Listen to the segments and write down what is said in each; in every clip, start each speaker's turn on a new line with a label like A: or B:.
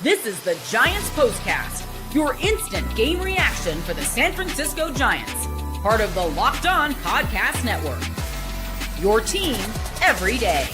A: This is the Giants Postcast, your instant game reaction for the San Francisco Giants, part of the Locked On Podcast Network. Your team every day.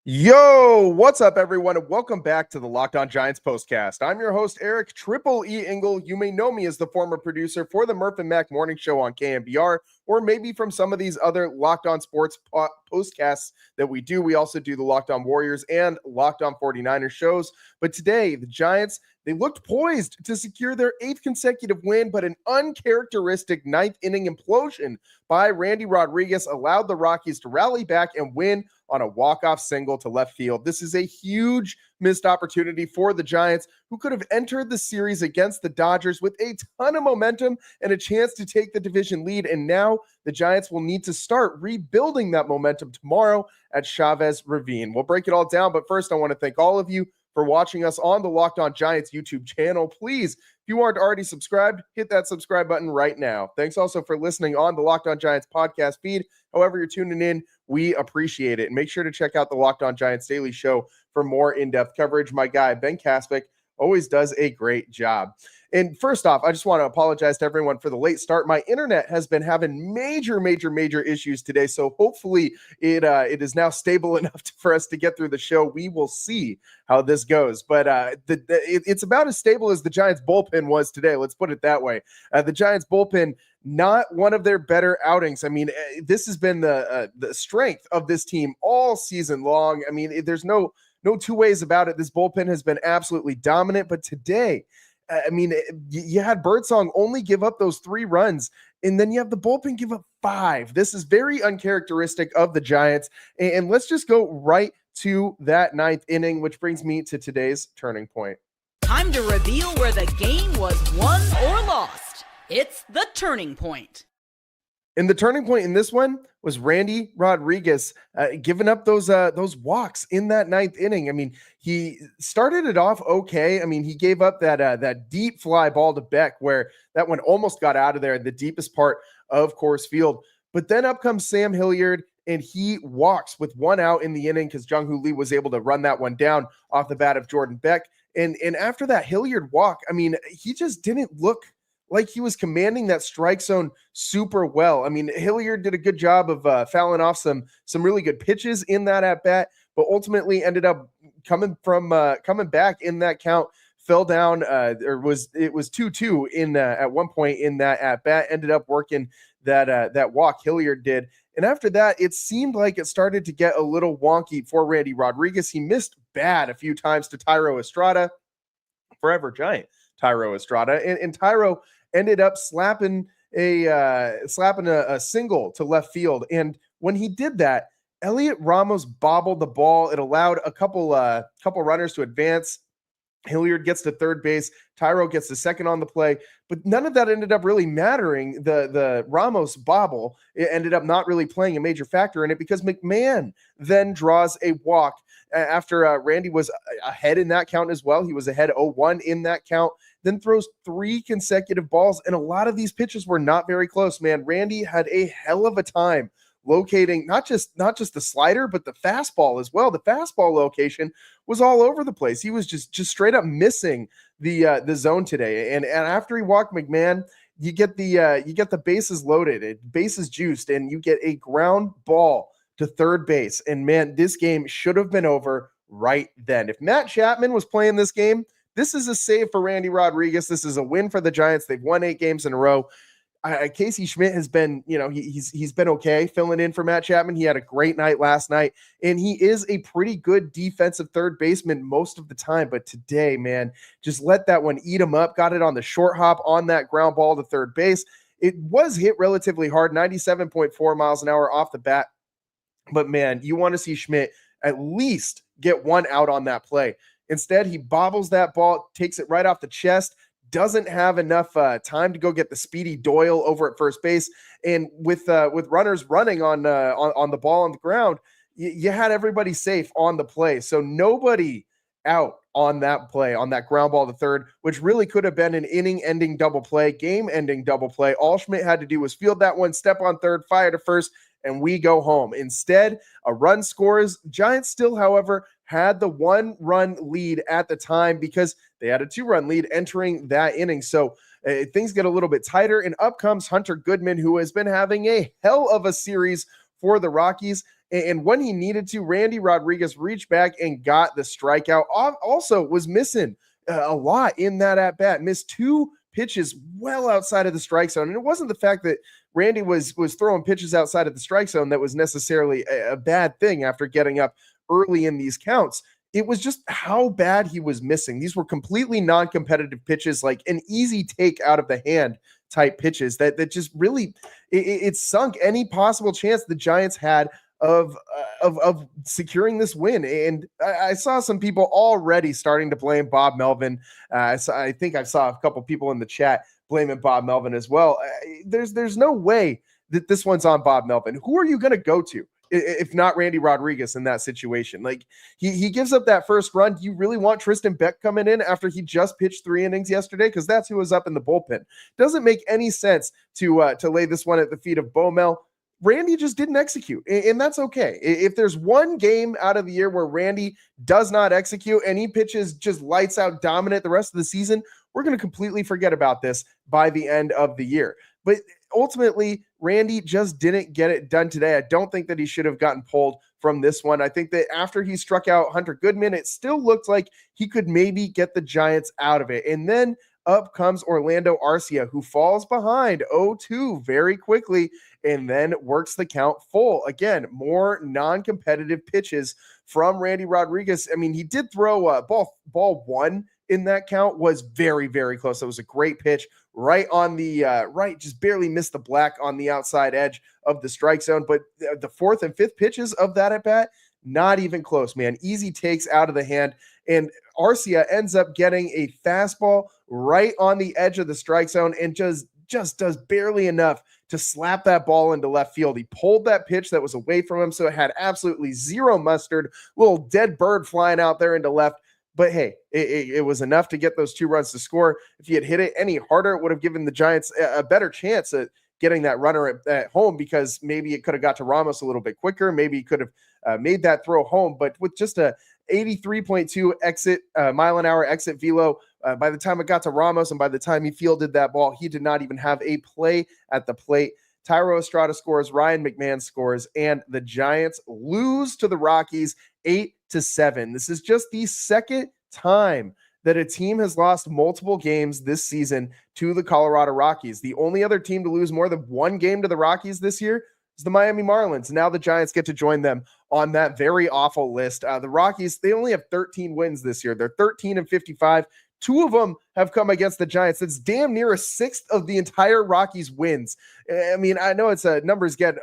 B: Yo, what's up, everyone, and welcome back to the Locked On Giants Postcast. I'm your host, Eric Triple E Engel. You may know me as the former producer for the Murph and Mac Morning Show on KMBR, or maybe from some of these other Locked On Sports postcasts that we do. We also do the Locked On Warriors and Locked On 49ers shows. But today, the Giants, they looked poised to secure their 8th consecutive win, but an uncharacteristic 9th inning implosion by Randy Rodriguez allowed the Rockies to rally back and win on a walk-off single to left field. This is a huge missed opportunity for the Giants, who could have entered the series against the Dodgers with a ton of momentum and a chance to take the division lead. And now the Giants will need to start rebuilding that momentum tomorrow at Chavez Ravine. We'll break it all down, but first I want to thank all of you for watching us on the Locked On Giants YouTube channel. Please, if you aren't already subscribed, hit that subscribe button right now. Thanks also for listening on the Locked On Giants podcast feed. However you're tuning in, we appreciate it. And make sure to check out the Locked On Giants Daily Show for more in-depth coverage. My guy, Ben Kaspick, always does a great job. And first off, I just want to apologize to everyone for the late start. My internet has been having major issues today, so hopefully it is now stable enough for us to get through the show. We will see how this goes, but it's about as stable as the Giants bullpen was today. Let's put it that way. The Giants bullpen, not one of their better outings. I mean, this has been the strength of this team all season long. I mean, there's no two ways about it. This bullpen has been absolutely dominant, but today, I mean, you had Birdsong only give up those 3 runs, and then you have the bullpen give up 5. This is very uncharacteristic of the Giants, and let's just go right to that 9th inning, which brings me to today's turning point.
A: Time to reveal where the game was won or lost. It's the turning point.
B: And the turning point in this one was Randy Rodriguez giving up those walks in that 9th inning. I mean, he started it off okay. I mean, he gave up that deep fly ball to Beck, where that one almost got out of there in the deepest part of Coors Field. But then up comes Sam Hilliard, and he walks with 1 out in the inning because Jung-Hoo Lee was able to run that one down off the bat of Jordan Beck. And after that Hilliard walk, I mean, he just didn't look like he was commanding that strike zone super well. I mean, Hilliard did a good job of fouling off some really good pitches in that at bat, but ultimately ended up coming back in that count. Fell down, it was 2-2 in at one point in that at bat. Ended up working that walk. Hilliard did, and after that, it seemed like it started to get a little wonky for Randy Rodriguez. He missed bad a few times to Thairo Estrada, forever Giant Thairo Estrada, and Thairo ended up slapping a single to left field. And when he did that, Elliot Ramos bobbled the ball. It allowed a couple runners to advance. Hilliard gets to third base. Thairo gets the second on the play, but none of that ended up really mattering. The Ramos bobble, it ended up not really playing a major factor in it, because McMahon then draws a walk after Randy was ahead in that count as well. He was ahead 0-1 in that count, then throws 3 consecutive balls, and a lot of these pitches were not very close, man. Randy had a hell of a time locating not just the slider, but the fastball as well. The fastball location was all over the place. He was just straight up missing the zone today. And after he walked McMahon, you get the bases loaded, bases juiced, and you get a ground ball to third base. And man, this game should have been over right then. If Matt Chapman was playing this game, this is a save for Randy Rodriguez. This is a win for the Giants. They've won 8 games in a row. Casey Schmidt has been, he's been okay filling in for Matt Chapman. He had a great night last night, and he is a pretty good defensive third baseman most of the time. But today, man, just let that one eat him up. Got it on the short hop on that ground ball to third base. It was hit relatively hard, 97.4 miles an hour off the bat. But man, you want to see Schmidt at least get 1 out on that play. Instead, he bobbles that ball, takes it right off the chest, doesn't have enough time to go get the speedy Doyle over at first base. And with runners running on the ball on the ground, you had everybody safe on the play. So nobody out on that play, on that ground ball to third, which really could have been an inning-ending double play, game-ending double play. All Schmidt had to do was field that one, step on third, fire to first, and we go home. Instead, a run scores. Giants still, however, had the 1-run lead at the time because they had a 2-run lead entering that inning. So things get a little bit tighter, and up comes Hunter Goodman, who has been having a hell of a series for the Rockies. And when he needed to, Randy Rodriguez reached back and got the strikeout. Also was missing a lot in that at-bat. Missed 2 pitches well outside of the strike zone. And it wasn't the fact that Randy was throwing pitches outside of the strike zone that was necessarily a bad thing after getting up early in these counts. It was just how bad he was missing. These were completely non-competitive pitches, like an easy take out of the hand type pitches that just really it sunk any possible chance the Giants had of securing this win. And I saw some people already starting to blame Bob Melvin. So I think I saw a couple people in the chat blaming Bob Melvin as well. There's no way that this one's on Bob Melvin. Who are you going to go to if not Randy Rodriguez in that situation? Like he gives up that first run. Do you really want Tristan Beck coming in after he just pitched 3 innings yesterday? Because that's who was up in the bullpen. Doesn't make any sense to lay this one at the feet of Bomel. Randy just didn't execute, and that's okay. If there's one game out of the year where Randy does not execute and he pitches just lights out dominant the rest of the season, we're going to completely forget about this by the end of the year. But ultimately, Randy just didn't get it done today. I don't think that he should have gotten pulled from this one. I think that after he struck out Hunter Goodman, it still looked like he could maybe get the Giants out of it. And then up comes Orlando Arcia, who falls behind 0-2 very quickly and then works the count full. Again, more non-competitive pitches from Randy Rodriguez. I mean, he did throw ball 1 in that count, was very, very close. It was a great pitch right on the right, just barely missed the black on the outside edge of the strike zone. But the 4th and 5th pitches of that at bat, not even close, man. Easy takes out of the hand. And Arcia ends up getting a fastball right on the edge of the strike zone and just does barely enough to slap that ball into left field. He pulled that pitch that was away from him, so it had absolutely zero mustard. Little dead bird flying out there into left. But hey, it was enough to get those 2 runs to score. If he had hit it any harder, it would have given the Giants a better chance at getting that runner at home, because maybe it could have got to Ramos a little bit quicker. Maybe he could have made that throw home. But with just a 83.2 mile an hour exit velo, by the time it got to Ramos and by the time he fielded that ball, he did not even have a play at the plate. Tyro Estrada scores, Ryan McMahon scores, and the Giants lose to the Rockies 8-7. This is just the second time that a team has lost multiple games this season to the Colorado Rockies. The only other team to lose more than 1 game to the Rockies this year is the Miami Marlins. Now the Giants get to join them on that very awful list. The Rockies, they only have 13 wins this year. They're 13-55. 2 of them have come against the Giants. It's damn near a 1/6 of the entire Rockies wins. I mean, I know it's numbers get,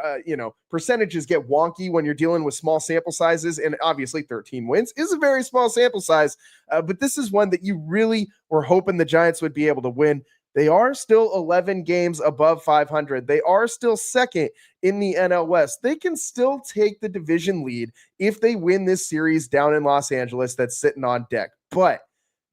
B: percentages get wonky when you're dealing with small sample sizes, and obviously 13 wins is a very small sample size, but this is one that you really were hoping the Giants would be able to win. They are still 11 games above 500. They are still second in the NL West. They can still take the division lead if they win this series down in Los Angeles that's sitting on deck. But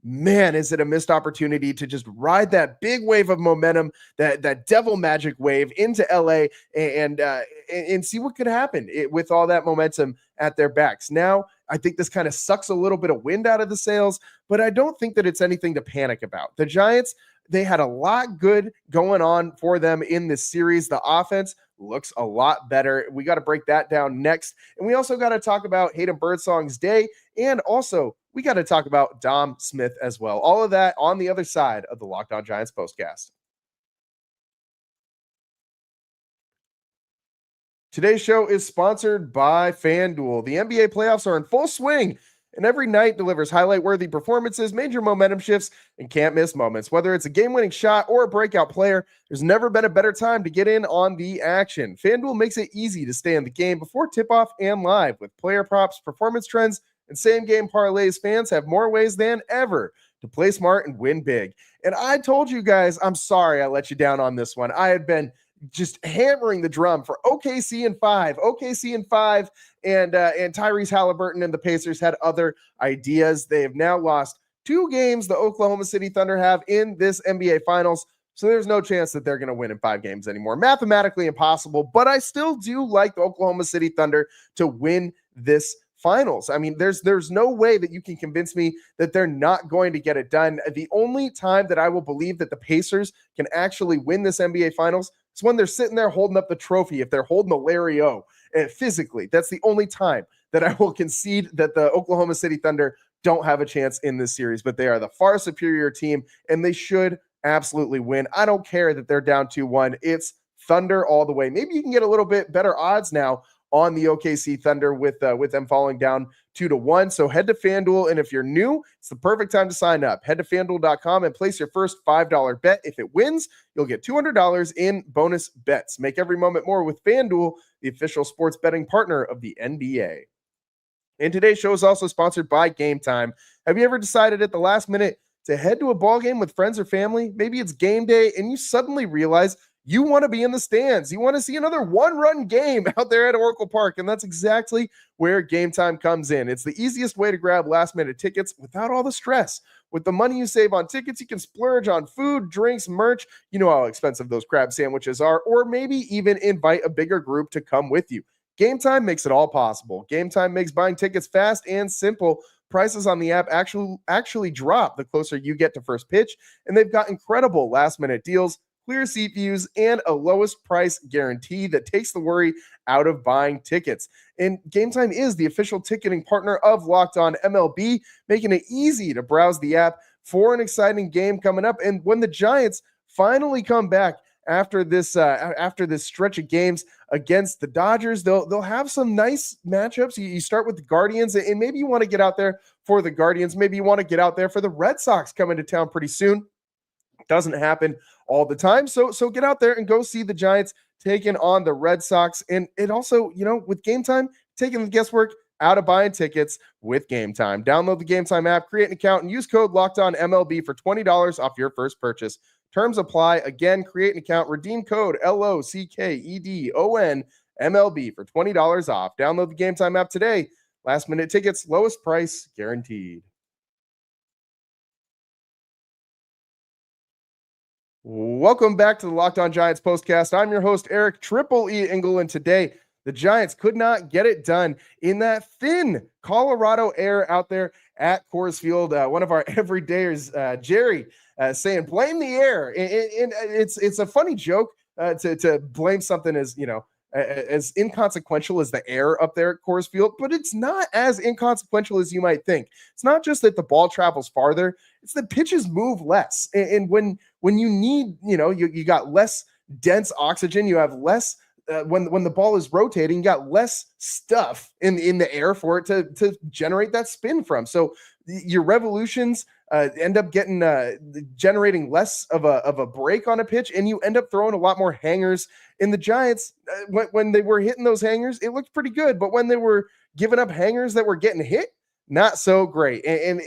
B: man, is it a missed opportunity to just ride that big wave of momentum, that devil magic wave into LA and see what could happen with all that momentum at their backs. Now, I think this kind of sucks a little bit of wind out of the sails, but I don't think that it's anything to panic about. The Giants, they had a lot good going on for them in this series. The offense looks a lot better. We got to break that down next. And we also got to talk about Hayden Birdsong's day, and also we got to talk about Dom Smith as well. All of that on the other side of the Locked On Giants postcast. Today's show is sponsored by FanDuel. The NBA playoffs are in full swing, and every night delivers highlight-worthy performances, major momentum shifts, and can't-miss moments. Whether it's a game-winning shot or a breakout player, there's never been a better time to get in on the action. FanDuel makes it easy to stay in the game before tip-off and live. With player props, performance trends, and same-game parlays, fans have more ways than ever to play smart and win big. And I told you guys, I'm sorry I let you down on this one. I had been just hammering the drum for OKC in five, and Tyrese Halliburton and the Pacers had other ideas. They have now lost 2 games, the Oklahoma City Thunder have, in this NBA Finals. So there's no chance that they're going to win in 5 games anymore. Mathematically impossible, but I still do like the Oklahoma City Thunder to win this Finals. I mean, there's no way that you can convince me that they're not going to get it done. The only time that I will believe that the Pacers can actually win this NBA Finals is when they're sitting there holding up the trophy, if they're holding the Larry O physically. That's the only time that I will concede that the Oklahoma City Thunder don't have a chance in this series, but they are the far superior team, and they should absolutely win. I don't care that they're down 2-1. It's Thunder all the way. Maybe you can get a little bit better odds now on the OKC Thunder with them falling down 2-1. So head to FanDuel, and if you're new, it's the perfect time to sign up. Head to FanDuel.com and place your first $5 bet. If it wins, you'll get $200 in bonus bets. Make every moment more with FanDuel, the official sports betting partner of the NBA. And today's show is also sponsored by Gametime. Have you ever decided at the last minute to head to a ball game with friends or family? Maybe it's game day and you suddenly realize you want to be in the stands. You want to see another one-run game out there at Oracle Park, and that's exactly where Gametime comes in. It's the easiest way to grab last-minute tickets without all the stress. With the money you save on tickets, you can splurge on food, drinks, merch. You know how expensive those crab sandwiches are, or maybe even invite a bigger group to come with you. Gametime makes it all possible. Gametime makes buying tickets fast and simple. Prices on the app actually drop the closer you get to first pitch, and they've got incredible last-minute deals, clear seat views, and a lowest price guarantee that takes the worry out of buying tickets. And Gametime is the official ticketing partner of Locked On MLB, making it easy to browse the app for an exciting game coming up. And when the Giants finally come back after this stretch of games against the Dodgers, they'll have some nice matchups. You start with the Guardians, and maybe you want to get out there for the Guardians. Maybe you want to get out there for the Red Sox coming to town pretty soon. Doesn't happen all the time. So get out there and go see the Giants taking on the Red Sox. And it also, with Gametime, taking the guesswork out of buying tickets with Gametime. Download the Gametime app, create an account, and use code LOCKEDONMLB for $20 off your first purchase. Terms apply. Again, create an account, redeem code LOCKEDONMLB for $20 off. Download the Gametime app today. Last minute tickets, lowest price guaranteed. Welcome back to the Locked On Giants postcast. I'm your host, Eric Triple E Engel, and today the Giants could not get it done in that thin Colorado air out there at Coors Field. One of our everydayers, Jerry, saying blame the air, and it's a funny joke to blame something as as inconsequential as the air up there at Coors Field, but it's not as inconsequential as you might think. It's not just that the ball travels farther, it's that pitches move less. And when you need, you got less dense oxygen, you have less, when the ball is rotating, you got less stuff in the air for it to generate that spin from. So your revolutions end up generating less of a break on a pitch, and you end up throwing a lot more hangers. In the Giants, when they were hitting those hangers, it looked pretty good, but when they were giving up hangers that were getting hit, not so great. And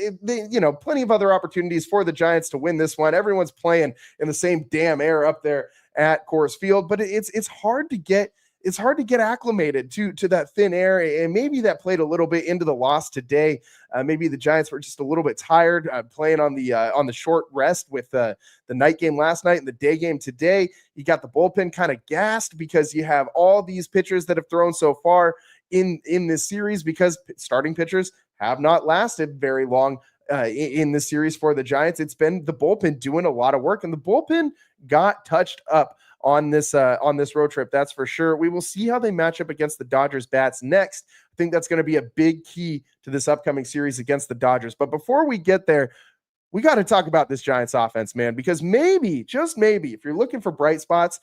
B: plenty of other opportunities for the Giants to win this one. Everyone's playing in the same damn air up there at Coors Field, but it's hard to get acclimated to that thin air, and maybe that played a little bit into the loss today. Maybe the Giants were just a little bit tired playing on the short rest with the night game last night and the day game today. You got the bullpen kind of gassed because you have all these pitchers that have thrown so far in this series, because starting pitchers have not lasted very long in this series for the Giants. It's been the bullpen doing a lot of work, and the bullpen got touched up on this road trip, that's for sure. We will see how they match up against the Dodgers bats next. I think that's going to be a big key to this upcoming series against the Dodgers. But before we get there, we got to talk about this Giants offense, man, because maybe, just maybe, if you're looking for bright spots,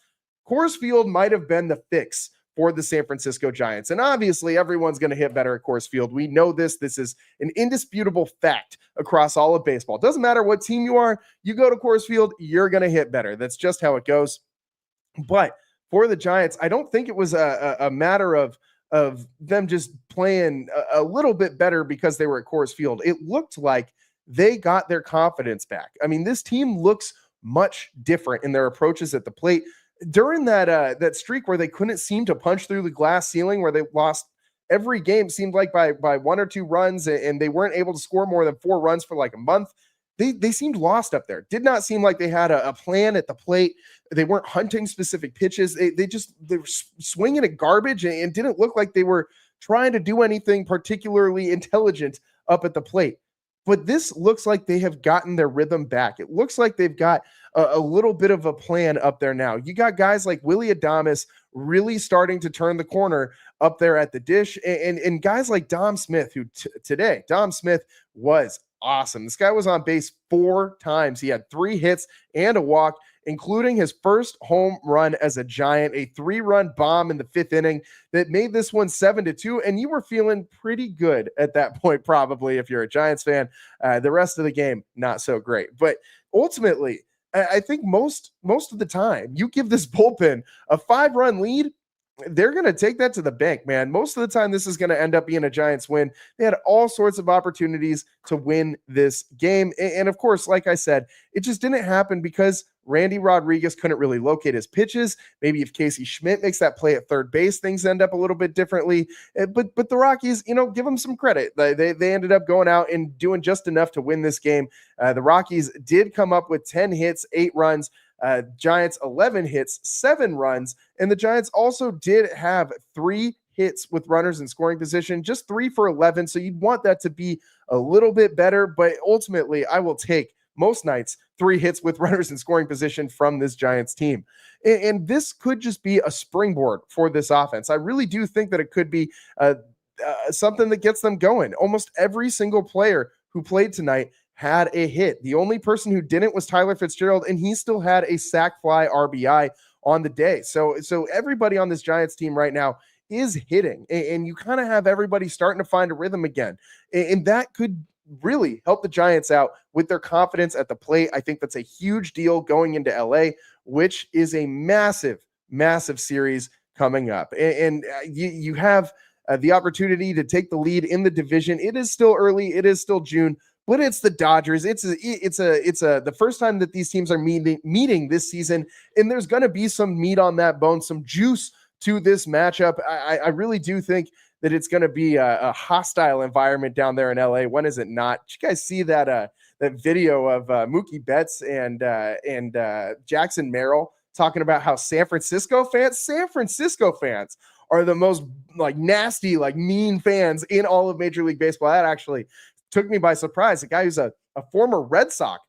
B: Coors Field might have been the fix for the San Francisco Giants. And obviously, everyone's going to hit better at Coors Field. We know this. This is an indisputable fact across all of baseball. It doesn't matter what team you are. You go to Coors Field, you're going to hit better. That's just how it goes. But for the Giants, I don't think it was a matter of them just playing a little bit better because they were at Coors Field. It looked like they got their confidence back. I mean, this team looks much different in their approaches at the plate. during that streak where they couldn't seem to punch through the glass ceiling, where they lost every game, seemed like by 1 or 2 runs, and they weren't able to score more than 4 runs for like a month. They seemed lost up there. Did not seem like they had a plan at the plate. They weren't hunting specific pitches. They were swinging at garbage and didn't look like they were trying to do anything particularly intelligent up at the plate. But this looks like they have gotten their rhythm back. It looks like they've got a little bit of a plan up there now. You got guys like Willy Adames really starting to turn the corner up there at the dish, and guys like Dom Smith, who today, Dom Smith was awesome. This guy was on base 4 times. He had 3 hits and a walk, including his first home run as a Giant, a 3-run bomb in the 5th inning that made this one 7-2. And you were feeling pretty good at that point, probably, if you're a Giants fan. The rest of the game, not so great. But ultimately, I think most of the time, you give this bullpen a 5-run lead, they're going to take that to the bank, man. Most of the time, this is going to end up being a Giants win. They had all sorts of opportunities to win this game. And of course, like I said, it just didn't happen because Randy Rodriguez couldn't really locate his pitches. Maybe if Casey Schmidt makes that play at third base, things end up a little bit differently. But the Rockies, give them some credit. They ended up going out and doing just enough to win this game. The Rockies did come up with 10 hits, 8 runs. Giants 11 hits, 7 runs, and the Giants also did have 3 hits with runners in scoring position, just 3 for 11. So you'd want that to be a little bit better, but ultimately I will take most nights 3 hits with runners in scoring position from this Giants team. And this could just be a springboard for this offense. I really do think that it could be something that gets them going. Almost every single player who played tonight had a hit. The only person who didn't was Tyler Fitzgerald, and he still had a sac fly RBI on the day. So everybody on this Giants team right now is hitting, and you kind of have everybody starting to find a rhythm again. And that could really help the Giants out with their confidence at the plate. I think that's a huge deal going into LA, which is a massive, massive series coming up. And you have the opportunity to take the lead in the division. It is still early. It is still June. But it's the Dodgers. It's the first time that these teams are meeting this season, and there's going to be some meat on that bone, some juice to this matchup. I really do think that it's going to be a hostile environment down there in LA. When is it not? Did you guys see that video of Mookie Betts and Jackson Merrill talking about how San Francisco fans are the most nasty, mean fans in all of Major League Baseball? That actually took me by surprise. A guy who's a former Red Sox,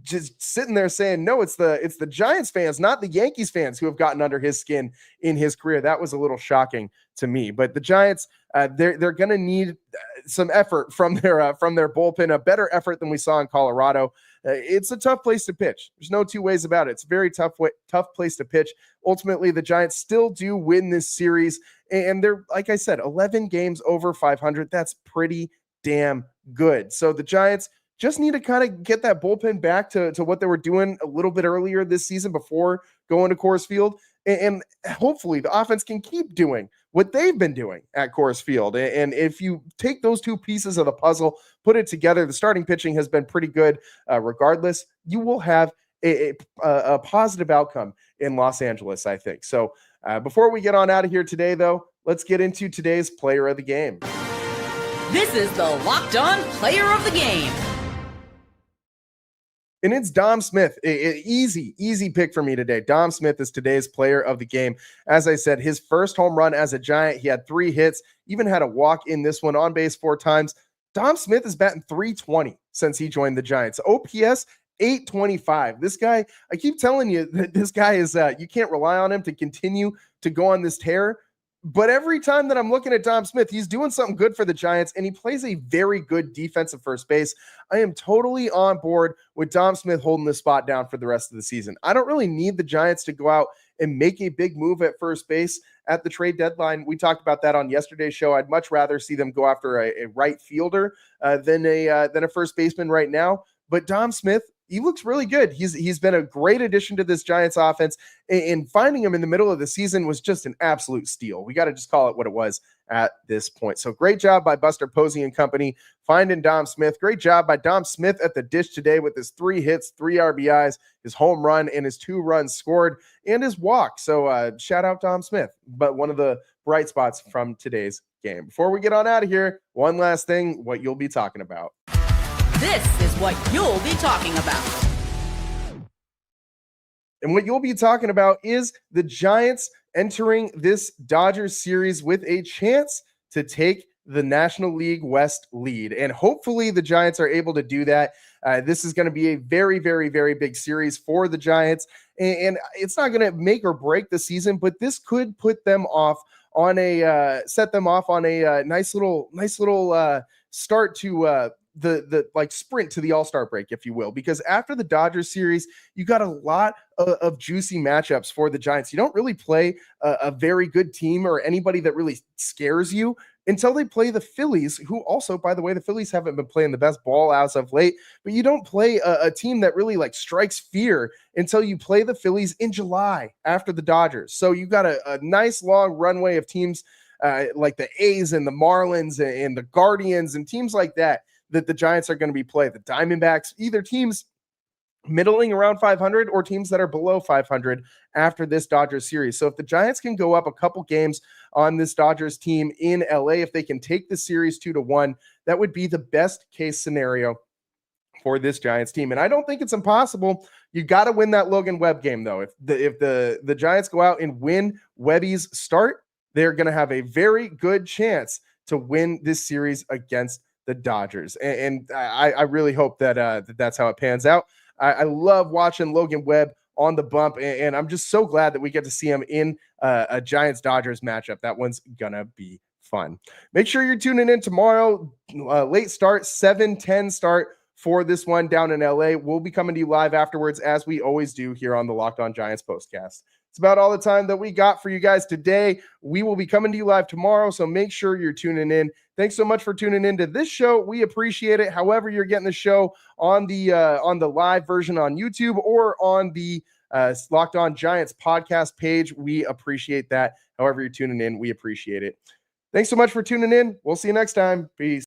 B: just sitting there saying, no, it's the Giants fans, not the Yankees fans, who have gotten under his skin in his career. That was a little shocking to me. But the Giants, they're going to need some effort from their bullpen, a better effort than we saw in Colorado. It's a tough place to pitch. There's no 2 ways about it. It's a very tough place to pitch. Ultimately, the Giants still do win this series, and they're, like I said, 11 games over 500. That's pretty damn good. So the Giants just need to kind of get that bullpen back to what they were doing a little bit earlier this season before going to Coors Field. And hopefully the offense can keep doing what they've been doing at Coors Field. And if you take those 2 pieces of the puzzle, put it together, the starting pitching has been pretty good regardless. You will have a positive outcome in Los Angeles, I think. So before we get on out of here today, though, let's get into today's player of the game.
A: This is the Locked On Player of the Game.
B: And it's Dom Smith. Easy pick for me today. Dom Smith is today's player of the game. As I said, his first home run as a Giant. He had 3 hits, even had a walk in this one, on base 4 times. Dom Smith is batting .320 since he joined the Giants. OPS 825. This guy, I keep telling you that this guy is, you can't rely on him to continue to go on this tear. But every time that I'm looking at Dom Smith, he's doing something good for the Giants, and he plays a very good defensive first base. I am totally on board with Dom Smith holding this spot down for the rest of the season. I don't really need the Giants to go out and make a big move at first base at the trade deadline. We talked about that on yesterday's show. I'd much rather see them go after a right fielder than a first baseman right now. But Dom Smith he looks really good. He's been a great addition to this Giants offense, and finding him in the middle of the season was just an absolute steal. We got to just call it what it was at this point. So great job by Buster Posey and company finding Dom Smith. Great job by Dom Smith at the dish today with his 3 hits, 3 RBIs, his home run, and his 2 runs scored, and his walk. So shout out Dom Smith, but one of the bright spots from today's game. Before we get on out of here, one last thing, what you'll be talking about.
A: This is what you'll be talking about.
B: And what you'll be talking about is the Giants entering this Dodgers series with a chance to take the National League West lead. And hopefully the Giants are able to do that. This is going to be a very, very, very big series for the Giants. And it's not going to make or break the season, but this could put them off on a set them off on a nice little start to the like sprint to the All-Star break, if you will, because after the Dodgers series, you got a lot of juicy matchups for the Giants. You don't really play a very good team or anybody that really scares you until they play the Phillies, who also, by the way, the Phillies haven't been playing the best ball as of late, but you don't play a team that really like strikes fear until you play the Phillies in July after the Dodgers. So you got a nice long runway of teams like the A's and the Marlins and the Guardians and teams like that the Giants are going to be playing. The Diamondbacks, either teams middling around 500 or teams that are below 500 after this Dodgers series. So if the Giants can go up a couple games on this Dodgers team in LA, if they can take the series 2-1, that would be the best case scenario for this Giants team. And I don't think it's impossible. You got to win that Logan Webb game, though. If the Giants go out and win Webby's start, they're going to have a very good chance to win this series against the Dodgers. And I really hope that that's how it pans out. I love watching Logan Webb on the bump, and I'm just so glad that we get to see him in a Giants-Dodgers matchup. That one's gonna be fun. Make sure you're tuning in tomorrow. Late start, 7:10 start for this one down in LA. We'll be coming to you live afterwards, as we always do here on the Locked On Giants postcast. It's about all the time that we got for you guys today. We will be coming to you live tomorrow, so make sure you're tuning in. Thanks so much for tuning into this show. We appreciate it. However you're getting the show on the live version on YouTube or on the Locked On Giants podcast page, we appreciate that. However you're tuning in, we appreciate it. Thanks so much for tuning in. We'll see you next time. Peace.